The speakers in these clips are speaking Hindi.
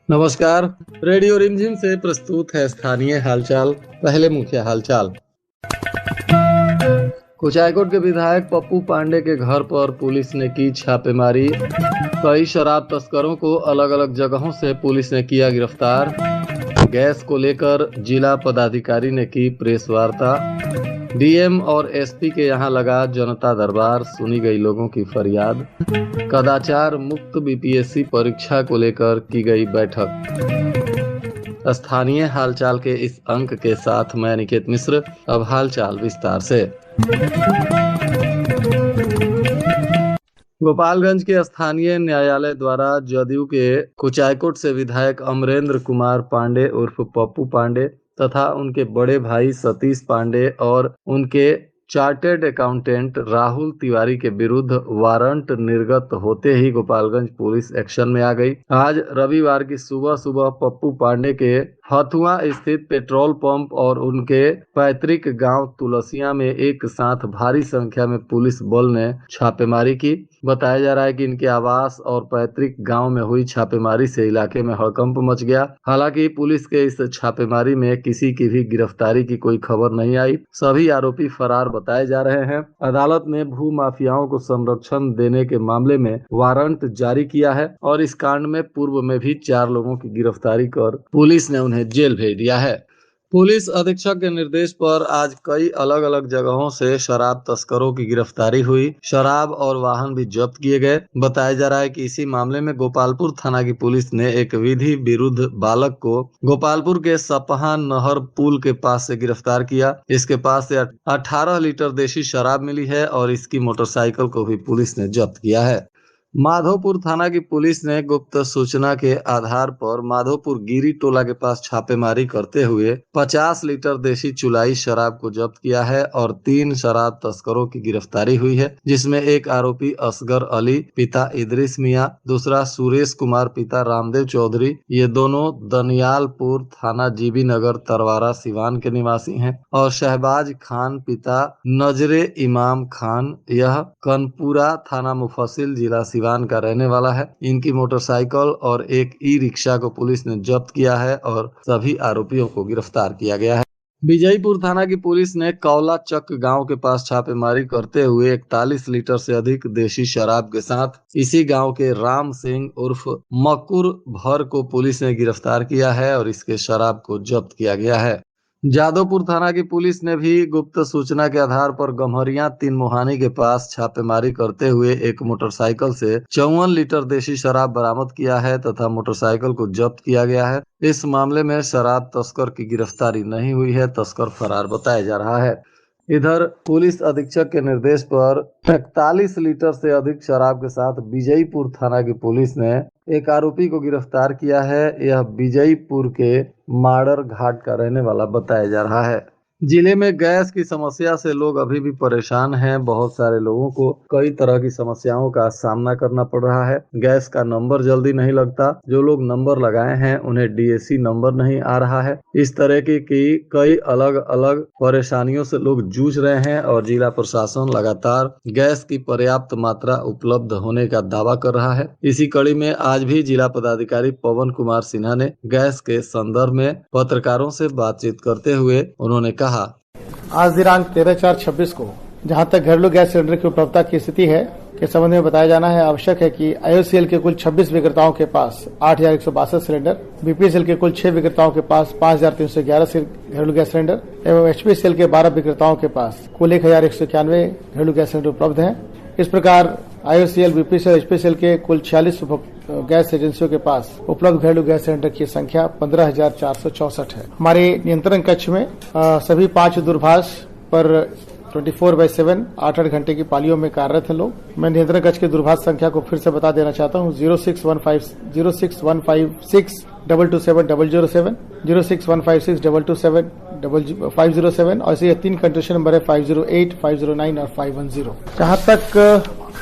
नमस्कार। रेडियो रिमझिम से प्रस्तुत है स्थानीय हालचाल। पहले मुख्य हालचाल। कुचायकोट के विधायक पप्पू पांडे के घर पर पुलिस ने की छापेमारी। कई शराब तस्करों को अलग अलग जगहों से पुलिस ने किया गिरफ्तार। गैस को लेकर जिला पदाधिकारी ने की प्रेस वार्ता। डीएम और एसपी के यहां लगा जनता दरबार, सुनी गई लोगों की फरियाद। कदाचार मुक्त बीपीएससी परीक्षा को लेकर की गई बैठक। स्थानीय हालचाल के इस अंक के साथ मैं निकेत मिश्र। अब हालचाल विस्तार से। गोपालगंज के स्थानीय न्यायालय द्वारा जदयू के कुचायकोट से विधायक अमरेंद्र कुमार पांडे उर्फ पप्पू पांडे तथा उनके बड़े भाई सतीश पांडे और उनके चार्टर्ड अकाउंटेंट राहुल तिवारी के विरुद्ध वारंट निर्गत होते ही गोपालगंज पुलिस एक्शन में आ गई। आज रविवार की सुबह सुबह पप्पू पांडे के हथुआ स्थित पेट्रोल पंप और उनके पैतृक गांव तुलसिया में एक साथ भारी संख्या में पुलिस बल ने छापेमारी की। बताया जा रहा है कि इनके आवास और पैतृक गांव में हुई छापेमारी से इलाके में हड़कंप मच गया। हालांकि पुलिस के इस छापेमारी में किसी की भी गिरफ्तारी की कोई खबर नहीं आई। सभी आरोपी फरार बताए जा रहे हैं। अदालत ने भू माफियाओं को संरक्षण देने के मामले में वारंट जारी किया है और इस कांड में पूर्व में भी 4 लोगों की गिरफ्तारी कर पुलिस ने उन्हें जेल भेज दिया है। पुलिस अधीक्षक के निर्देश पर आज कई अलग अलग जगहों से शराब तस्करों की गिरफ्तारी हुई। शराब और वाहन भी जब्त किए गए। बताया जा रहा है कि इसी मामले में गोपालपुर थाना की पुलिस ने एक विधि विरुद्ध बालक को गोपालपुर के सपहा नहर पुल के पास से गिरफ्तार किया। इसके पास से 18 लीटर देशी शराब मिली है और इसकी मोटरसाइकिल को भी पुलिस ने जब्त किया है। माधोपुर थाना की पुलिस ने गुप्त सूचना के आधार पर माधोपुर गिरी टोला के पास छापेमारी करते हुए 50 लीटर देशी चुलाई शराब को जब्त किया है और 3 शराब तस्करों की गिरफ्तारी हुई है, जिसमें एक आरोपी असगर अली पिता इदरिस मियां, दूसरा सुरेश कुमार पिता रामदेव चौधरी। ये दोनों दनियालपुर थाना जीबी नगर तरवारा सिवान के निवासी हैं और शहबाज खान पिता नजरे इमाम खान, यह कनपुरा थाना मुफस्सिल जिला सिवान का रहने वाला है। इनकी मोटरसाइकिल और एक ई रिक्शा को पुलिस ने जब्त किया है और सभी आरोपियों को गिरफ्तार किया गया है। विजयपुर थाना की पुलिस ने कौला चक गांव के पास छापेमारी करते हुए 41 लीटर से अधिक देशी शराब के साथ इसी गांव के राम सिंह उर्फ मकुर भर को पुलिस ने गिरफ्तार किया है और इसके शराब को जब्त किया गया है। जादवपुर थाना की पुलिस ने भी गुप्त सूचना के आधार पर गम्हरिया 3 मोहानी के पास छापेमारी करते हुए एक मोटरसाइकिल से 54 लीटर देशी शराब बरामद किया है तथा मोटरसाइकिल को जब्त किया गया है। इस मामले में शराब तस्कर की गिरफ्तारी नहीं हुई है। तस्कर फरार बताया जा रहा है। इधर पुलिस अधीक्षक के निर्देश पर 41 लीटर से अधिक शराब के साथ विजयपुर थाना की पुलिस ने एक आरोपी को गिरफ्तार किया है। यह विजयपुर के माडर घाट का रहने वाला बताया जा रहा है। जिले में गैस की समस्या से लोग अभी भी परेशान हैं। बहुत सारे लोगों को कई तरह की समस्याओं का सामना करना पड़ रहा है। गैस का नंबर जल्दी नहीं लगता। जो लोग नंबर लगाए हैं उन्हें डीएसी नंबर नहीं आ रहा है। इस तरह की कई अलग अलग परेशानियों से लोग जूझ रहे हैं और जिला प्रशासन लगातार गैस की पर्याप्त मात्रा उपलब्ध होने का दावा कर रहा है। इसी कड़ी में आज भी जिला पदाधिकारी पवन कुमार सिन्हा ने गैस के संदर्भ में पत्रकारों से बातचीत करते हुए उन्होंने कहा, आज दिनांक 13/4/26 को जहां तक घरेलू गैस सिलेंडर की उपलब्धता की स्थिति है के संबंध में बताया जाना है आवश्यक है कि आईओसीएल के कुल 26 विक्रेताओं के पास 8,162 सिलेंडर, बीपीसीएल के कुल 6 विक्रेताओं के पास 5,311 घरेलू गैस सिलेंडर एवं एचपीसीएल के 12 विक्रेताओं के पास कुल 1,191 घरेलू गैस सिलेंडर उपलब्ध हैं। इस प्रकार आईओसीएल, बीपीसीएल, एचपीसीएल के कुल 46 गैस एजेंसियों के पास उपलब्ध घरेलू गैस सिलेंडर की संख्या 15,464 है। हमारे नियंत्रण कक्ष में सभी 5 दूरभाष पर 24/7 8-8 घंटे की पालियों में कार्यरत हैं लोग। मैं नियंत्रण कक्ष की दूरभाष संख्या को फिर से बता देना चाहता हूँ। 06156 06156 06156 06156 और ऐसे 3 कंट्रीशन नंबर है 508, 509 और 510। जहाँ तक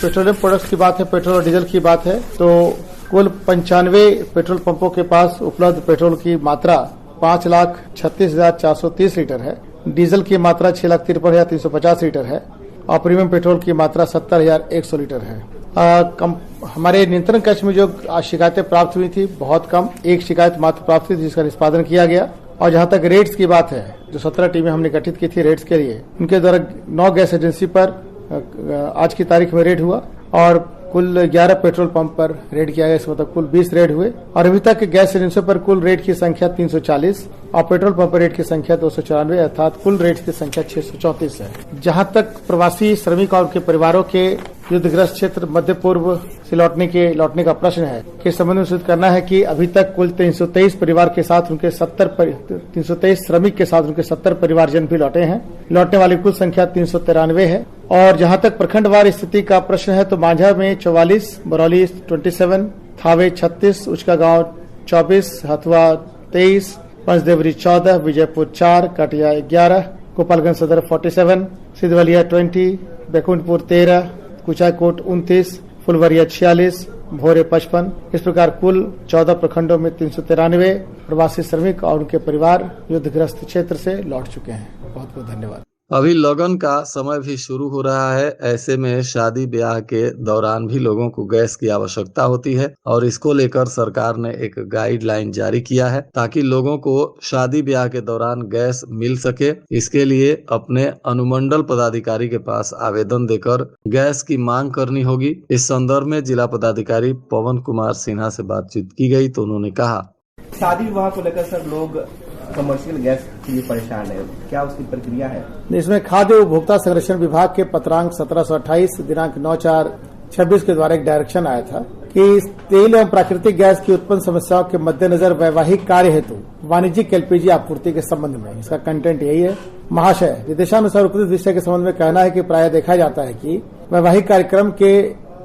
पेट्रोलियम प्रोडक्ट्स की बात है, पेट्रोल और डीजल की बात है, तो कुल 95 पेट्रोल पंपों के पास उपलब्ध पेट्रोल की मात्रा 5,36,430 लीटर है। डीजल की मात्रा 6,53,350 लीटर है और प्रीमियम पेट्रोल की मात्रा 70,100 लीटर है। हमारे नियंत्रण कक्ष में जो शिकायतें प्राप्त हुई थी बहुत कम, एक शिकायत मात्र प्राप्त हुई थी जिसका निष्पादन किया गया। और जहां तक रेड्स की बात है, जो 17 टीमें हमने गठित की थी रेड्स के लिए, उनके द्वारा 9 गैस एजेंसी पर आज की तारीख में रेड हुआ और कुल 11 पेट्रोल पंप पर रेड किया गया। इसका मतलब कुल 20 रेड हुए और अभी तक गैस एजेंसियों पर कुल रेड की संख्या 340 और पेट्रोल पंप पर रेड की संख्या 294, अर्थात कुल रेड की संख्या 634 है। जहां तक प्रवासी श्रमिक और उनके परिवारों के युद्धग्रस्त क्षेत्र मध्य पूर्व से लौटने का प्रश्न है के संबंध में सूचित करना है कि अभी तक कुल 323 परिवार के साथ उनके 323 श्रमिक के साथ उनके 70 परिवारजन भी लौटे हैं। लौटने वाली कुल संख्या 393 है। और जहां तक प्रखंडवार स्थिति का प्रश्न है तो मांझा में 44, बरौली 27, थावे 36, उचका गांव 24, हथुआ 23, पंचदेवरी 14, विजयपुर 4, कटिया 11, गोपालगंज सदर 47, सिद्धवलिया 20, बैकुंठपुर 13, कुचायकोट 29, फुलवरिया 46, भोरे 55। इस प्रकार कुल 14 प्रखंडों में 393 प्रवासी श्रमिक और उनके परिवार युद्धग्रस्त क्षेत्र से लौट चुके हैं। बहुत बहुत धन्यवाद। अभी लगन का समय भी शुरू हो रहा है। ऐसे में शादी ब्याह के दौरान भी लोगों को गैस की आवश्यकता होती है और इसको लेकर सरकार ने एक गाइडलाइन जारी किया है ताकि लोगों को शादी ब्याह के दौरान गैस मिल सके। इसके लिए अपने अनुमंडल पदाधिकारी के पास आवेदन देकर गैस की मांग करनी होगी। इस संदर्भ में जिला पदाधिकारी पवन कुमार सिन्हा से बातचीत की गई तो उन्होंने कहा, शादी विवाह को लेकर सर लोग कमर्शियल गैस के लिए परेशान है, क्या उसकी प्रक्रिया है? इसमें खाद्य उपभोक्ता संरक्षण विभाग के पत्रांक 1728 दिनांक 9/4/26 के द्वारा एक डायरेक्शन आया था कि तेल एवं प्राकृतिक गैस की उत्पन्न समस्याओं के मद्देनजर वैवाहिक कार्य हेतु वाणिज्यिक एलपीजी आपूर्ति के संबंध में इसका कंटेंट यही है। महाशय, निर्देशानुसार उपयुक्त विषय के संबंध में कहना है कि प्राय देखा जाता है कि वैवाहिक कार्यक्रम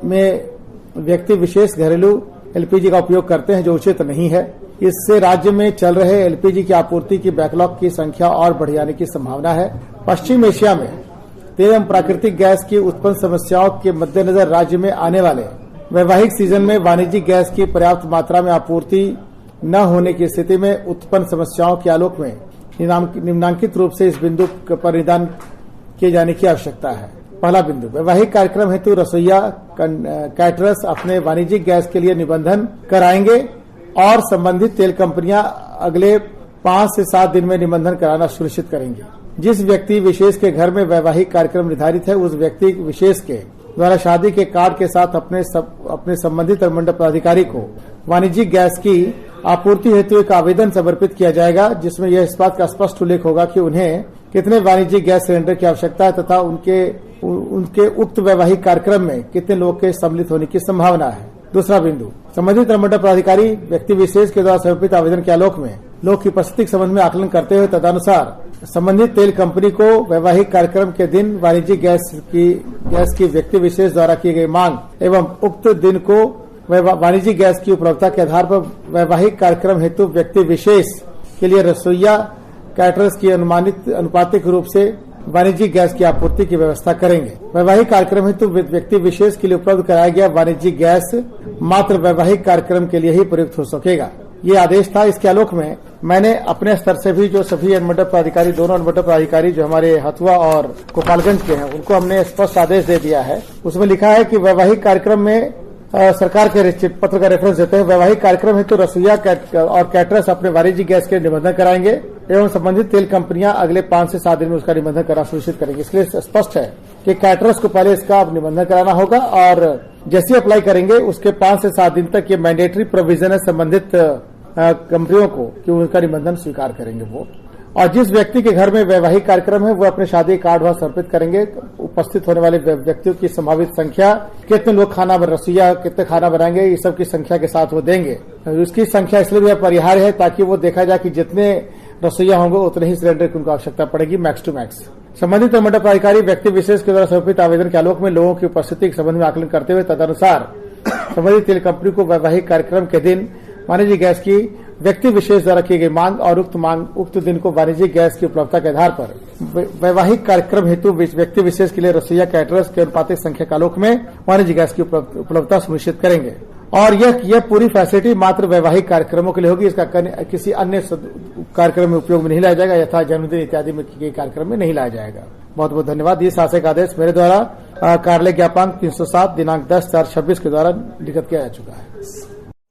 में व्यक्ति विशेष घरेलू एलपीजी का उपयोग करते हैं जो उचित नहीं है। इससे राज्य में चल रहे एलपीजी की आपूर्ति की बैकलॉग की संख्या और बढ़ जाने की संभावना है। पश्चिम एशिया में तेल एवं प्राकृतिक गैस की उत्पन्न समस्याओं के मद्देनजर राज्य में आने वाले वैवाहिक सीजन में वाणिज्यिक गैस की पर्याप्त मात्रा में आपूर्ति न होने की स्थिति में उत्पन्न समस्याओं के आलोक में निम्नांकित रूप से इस बिंदु पर निदान किए जाने की आवश्यकता है। पहला बिंदु, वैवाहिक कार्यक्रम हेतु रसोईया कैटरर्स अपने वाणिज्यिक गैस के लिए निबंधन कराएंगे और संबंधित तेल कंपनियां अगले 5 से 7 दिन में निबंधन कराना सुनिश्चित करेंगे। जिस व्यक्ति विशेष के घर में वैवाहिक कार्यक्रम निर्धारित है उस व्यक्ति विशेष के द्वारा शादी के कार्ड के साथ अपने संबंधित अनुमंडल पदाधिकारी को वाणिज्यिक गैस की आपूर्ति हेतु एक आवेदन समर्पित किया जाएगा जिसमें यह इस बात का स्पष्ट उल्लेख होगा कि उन्हें कितने वाणिज्यिक गैस सिलेंडर की आवश्यकता है तथा उनके उक्त वैवाहिक कार्यक्रम में कितने लोग के सम्मिलित होने की संभावना है। दूसरा बिंदु, संबंधित अनुमंडल पदाधिकारी व्यक्ति विशेष के द्वारा समर्पित आवेदन के आलोक में लोग की उपस्थिति के संबंध में आकलन करते हुए तदनुसार संबंधित तेल कंपनी को वैवाहिक कार्यक्रम के दिन वाणिज्यिक गैस की व्यक्ति विशेष द्वारा की गई मांग एवं उक्त दिन को वाणिज्यिक गैस की उपलब्धता के आधार पर वैवाहिक कार्यक्रम हेतु व्यक्ति विशेष के लिए रसोईया कैटरर्स की अनुपातिक रूप से वाणिज्यिक गैस की आपूर्ति की व्यवस्था करेंगे। वैवाहिक कार्यक्रम हेतु व्यक्ति विशेष के लिए उपलब्ध कराया गया वाणिज्यिक गैस मात्र वैवाहिक कार्यक्रम के लिए ही प्रयुक्त हो सकेगा। ये आदेश था। इसके आलोक में मैंने अपने स्तर से भी जो सभी अनुमंडल पदाधिकारी, दोनों अनुमंडल पदाधिकारी जो हमारे हथुआ और गोपालगंज के हैं, उनको हमने स्पष्ट आदेश दे दिया है। उसमें लिखा है कि वैवाहिक कार्यक्रम में सरकार के पत्र का रेफरेंस देते हैं, वैवाहिक कार्यक्रम हेतु रसोईया और कैटरर्स अपने वाणिज्यिक गैस के निबंधन कराएंगे एवं संबंधित तेल कंपनियां अगले 5 से 7 दिन में उसका निबंधन करना सुनिश्चित करेंगे। इसलिए स्पष्ट है कि कैटरर्स को पहले इसका निबंधन कराना होगा और जैसे अप्लाई करेंगे उसके 5 से 7 दिन तक ये मैंडेटरी प्रोविजन है संबंधित कंपनियों को कि उनका निबंधन स्वीकार करेंगे वो। और जिस व्यक्ति के घर में वैवाहिक कार्यक्रम है वो अपने शादी कार्ड वहां समर्पित करेंगे। उपस्थित होने वाले व्यक्तियों की संभावित संख्या, कितने लोग रसोईया कितने खाना बनाएंगे, ये सब की संख्या के साथ वो देंगे। उसकी संख्या इसलिए भी अपरिहार्य है ताकि वो देखा जाए कि जितने रसोईया होंगे उतने ही सिलेंडर की उनको आवश्यकता पड़ेगी, मैक्स टू मैक्स। संबंधित अनुमंडल पदाधिकारी व्यक्ति विशेष के द्वारा समर्पित आवेदन के आलोक में लोगों की उपस्थिति के संबंध में आकलन करते हुए तदनुसार संबंधित तेल कंपनी को वैवाहिक कार्यक्रम के दिन वाणिज्यिक गैस की व्यक्ति विशेष द्वारा की गई मांग और उक्त दिन को वाणिज्यिक गैस की उपलब्धता के आधार पर वैवाहिक कार्यक्रम हेतु व्यक्ति विशेष के लिए रसोईया कैटरर्स के अनुपातिक संख्या के आलोक में वाणिज्यिक गैस की उपलब्धता सुनिश्चित करेंगे। और यह पूरी फैसिलिटी मात्र वैवाहिक कार्यक्रमों के लिए होगी। इसका किसी अन्य कार्यक्रम में उपयोग में नहीं लाया जाएगा, यथा जन्मदिन इत्यादि में की गई कार्यक्रम में नहीं लाया जाएगा। बहुत बहुत धन्यवाद। ये शासक आदेश मेरे द्वारा कार्यालय ज्ञापन 307 दिनांक 10/4/26 के द्वारा लिखित किया जा चुका है।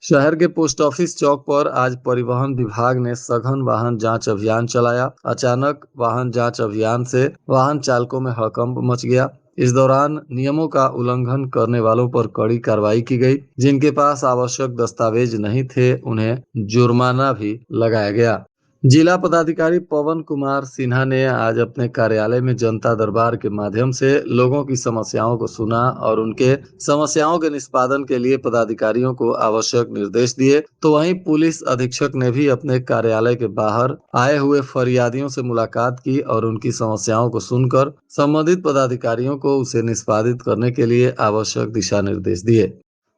शहर के पोस्ट ऑफिस चौक पर आज परिवहन विभाग ने सघन वाहन जांच अभियान चलाया। अचानक वाहन जांच अभियान से वाहन चालकों में हड़कंप मच गया। इस दौरान नियमों का उल्लंघन करने वालों पर कड़ी कार्रवाई की गई। जिनके पास आवश्यक दस्तावेज नहीं थे उन्हें जुर्माना भी लगाया गया। जिला पदाधिकारी पवन कुमार सिन्हा ने आज अपने कार्यालय में जनता दरबार के माध्यम से लोगों की समस्याओं को सुना और उनके समस्याओं के निष्पादन के लिए पदाधिकारियों को आवश्यक निर्देश दिए। तो वहीं पुलिस अधीक्षक ने भी अपने कार्यालय के बाहर आए हुए फरियादियों से मुलाकात की और उनकी समस्याओं को सुनकर संबंधित पदाधिकारियों को उसे निष्पादित करने के लिए आवश्यक दिशा निर्देश दिए।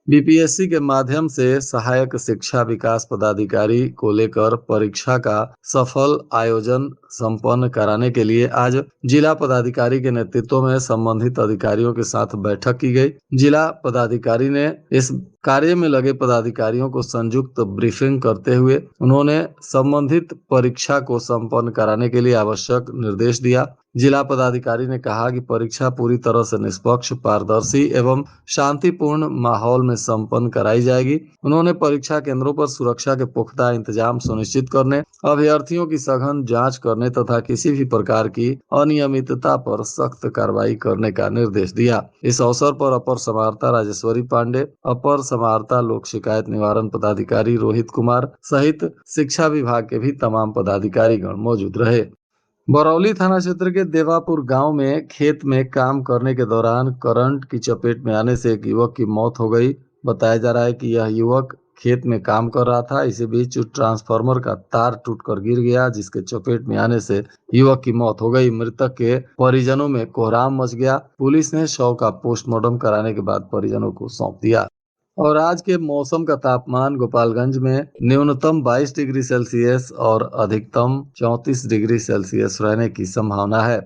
बीपीएससी के माध्यम से सहायक शिक्षा विकास पदाधिकारी को लेकर परीक्षा का सफल आयोजन संपन्न कराने के लिए आज जिला पदाधिकारी के नेतृत्व में संबंधित अधिकारियों के साथ बैठक की गई। जिला पदाधिकारी ने इस कार्य में लगे पदाधिकारियों को संयुक्त ब्रीफिंग करते हुए उन्होंने संबंधित परीक्षा को संपन्न कराने के लिए आवश्यक निर्देश दिया। जिला पदाधिकारी ने कहा कि परीक्षा पूरी तरह से निष्पक्ष, पारदर्शी एवं शांतिपूर्ण माहौल में संपन्न कराई जाएगी। उन्होंने परीक्षा केंद्रों पर सुरक्षा के पुख्ता इंतजाम सुनिश्चित करने, अभ्यर्थियों की सघन जांच करने तथा किसी भी प्रकार की अनियमितता पर सख्त कार्रवाई करने का निर्देश दिया। इस अवसर पर अपर समाहर्ता राजेश्वरी पांडे, अपर समाहर्ता लोक शिकायत निवारण पदाधिकारी रोहित कुमार सहित शिक्षा विभाग के भी तमाम पदाधिकारीगण मौजूद रहे। बरौली थाना क्षेत्र के देवापुर गांव में खेत में काम करने के दौरान करंट की चपेट में आने से एक युवक की मौत हो गई। बताया जा रहा है कि यह युवक खेत में काम कर रहा था। इसी बीच ट्रांसफार्मर का तार टूटकर गिर गया, जिसके चपेट में आने से युवक की मौत हो गई। मृतक के परिजनों में कोहराम मच गया। पुलिस ने शव का पोस्टमार्टम कराने के बाद परिजनों को सौंप दिया। और आज के मौसम का तापमान गोपालगंज में न्यूनतम 22 डिग्री सेल्सियस और अधिकतम 34 डिग्री सेल्सियस रहने की संभावना है।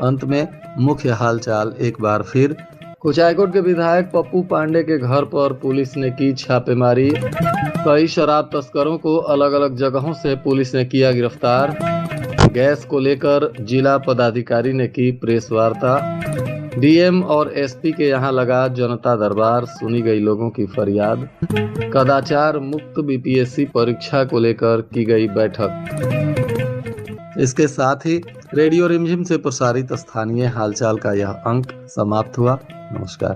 अंत में मुख्य हालचाल एक बार फिर। कुचायकोट के विधायक पप्पू पांडे के घर पर पुलिस ने की छापेमारी। कई शराब तस्करों को अलग अलग जगहों से पुलिस ने किया गिरफ्तार। गैस को लेकर जिला पदाधिकारी ने की प्रेस वार्ता। डीएम और एसपी के यहां लगा जनता दरबार, सुनी गई लोगों की फरियाद। कदाचार मुक्त बीपीएससी परीक्षा को लेकर की गई बैठक। इसके साथ ही रेडियो रिमझिम से प्रसारित स्थानीय हालचाल का यह अंक समाप्त हुआ। नमस्कार।